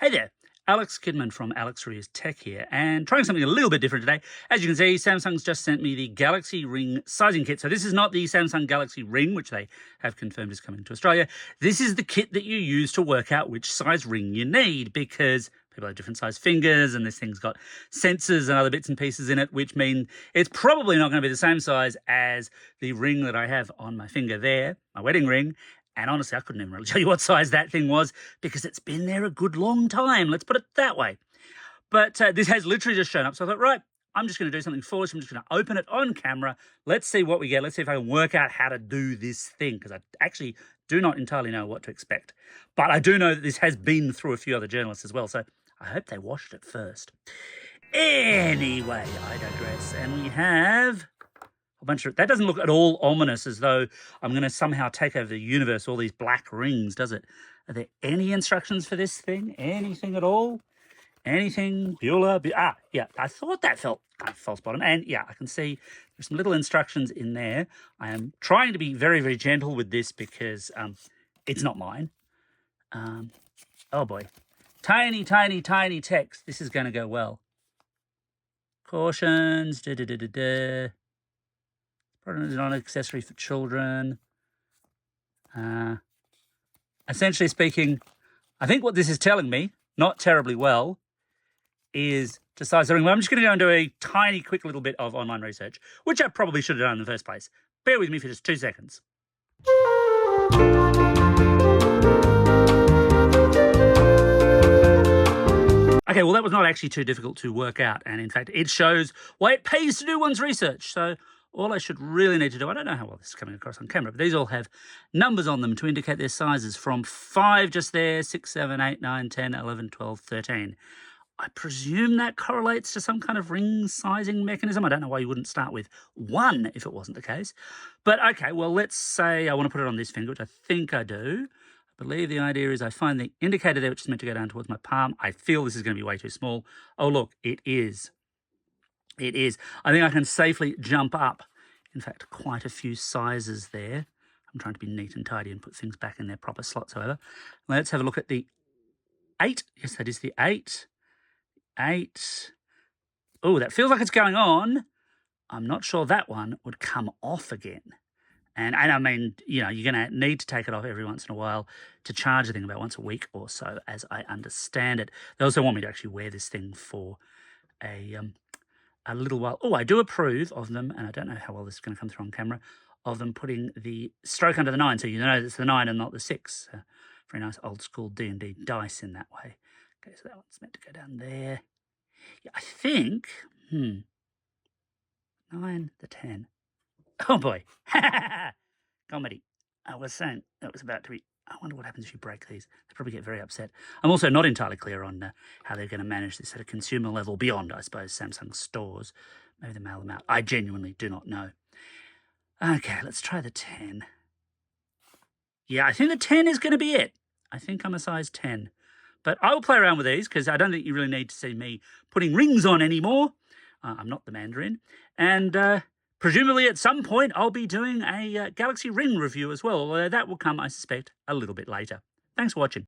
Hey there, Alex Kidman from Alex Rears Tech here, and trying something a little bit different today. As you can see, Samsung's just sent me the Galaxy Ring sizing kit. So this is not the Samsung Galaxy Ring, which they have confirmed is coming to Australia. This is the kit that you use to work out which size ring you need, because people have different size fingers, and this thing's got sensors and other bits and pieces in it, which mean it's probably not going to be the same size as the ring that I have on my finger there, my wedding ring. And honestly, I couldn't even really tell you what size that thing was because it's been there a good long time. Let's put it that way. But this has literally just shown up. So I thought, right, I'm just going to do something foolish. I'm just going to open it on camera. Let's see what we get. Let's see if I can work out how to do this thing, because I actually do not entirely know what to expect. But I do know that this has been through a few other journalists as well. So I hope they washed it first. Anyway, I digress. And we have a bunch of, that doesn't look at all ominous, as though I'm going to somehow take over the universe, all these black rings, does it? Are there any instructions for this thing? Anything at all? Anything? Bueller? Yeah, I thought that felt kind of false bottom. And yeah, I can see there's some little instructions in there. I am trying to be very, very gentle with this because it's not mine. Oh boy. Tiny, tiny, tiny text. This is going to go well. Cautions. Product is not an accessory for children. Essentially speaking, I think what this is telling me, not terribly well, is to size the ring. Well, I'm just going to go and do a tiny, quick little bit of online research, which I probably should have done in the first place. Bear with me for just 2 seconds. Okay, well, that was not actually too difficult to work out. And in fact, it shows why it pays to do one's research. So all I should really need to do, I don't know how well this is coming across on camera, but these all have numbers on them to indicate their sizes from 5 just there, 6, 7, 8, 9, 10, 11, 12, 13. I presume that correlates to some kind of ring sizing mechanism. I don't know why you wouldn't start with 1 if it wasn't the case. But okay, well, let's say I want to put it on this finger, which I think I do. I believe the idea is I find the indicator there, which is meant to go down towards my palm. I feel this is going to be way too small. Oh, look, it is. It is. I think I can safely jump up, in fact, quite a few sizes there. I'm trying to be neat and tidy and put things back in their proper slots, however. Let's have a look at the 8. Yes, that is the 8. 8. Oh, that feels like it's going on. I'm not sure that one would come off again. And I mean, you know, you're going to need to take it off every once in a while to charge the thing about once a week or so, as I understand it. They also want me to actually wear this thing for a little while. Oh, I do approve of them, and I don't know how well this is going to come through on camera, of them putting the stroke under the 9, so you know it's the 9 and not the 6. Very nice old school D&D dice in that way. Okay, so that one's meant to go down there. Yeah, I think, 9, the 10. Oh boy, comedy. I was saying that was about to be, I wonder what happens if you break these. They probably get very upset. I'm also not entirely clear on how they're going to manage this at a consumer level beyond, I suppose, Samsung stores. Maybe they mail them out. I genuinely do not know. Okay, let's try the 10. Yeah, I think the 10 is going to be it. I think I'm a size 10. But I will play around with these because I don't think you really need to see me putting rings on anymore. I'm not the Mandarin. And presumably at some point I'll be doing a Galaxy Ring review as well, although that will come, I suspect, a little bit later. Thanks for watching.